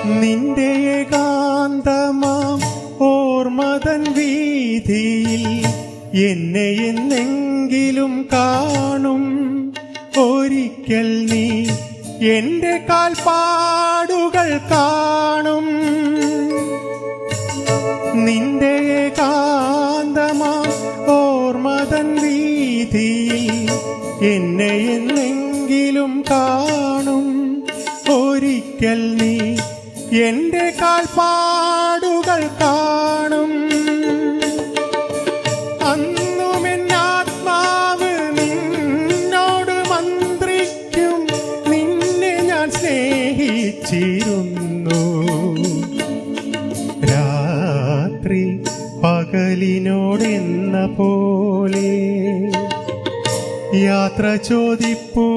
നിന്റെ ഏകാന്തമാം ഓർമ്മതൻ വീതിയിൽ എന്നെ എന്നെങ്കിലും കാണും. ഒരിക്കൽ നീ എന്റെ കാൽപ്പാടുകൾ കാണും. നിന്റെ ഏകാന്തമാം ഓർമ്മതൻ വീതിയിൽ എന്നെ എന്നെങ്കിലും കാണും. ഒരിക്കൽ നീ എന്റെ കാൽപ്പാടുകൾ കാണും. അന്നും എന്നാത്മാവ് നിന്നോട് മന്ത്രിക്കും. നിന്നെ ഞാൻ സ്നേഹിച്ചിരുന്നു. രാത്രി പകലിനോടെന്ന പോലെ യാത്ര ചോദിപ്പൂ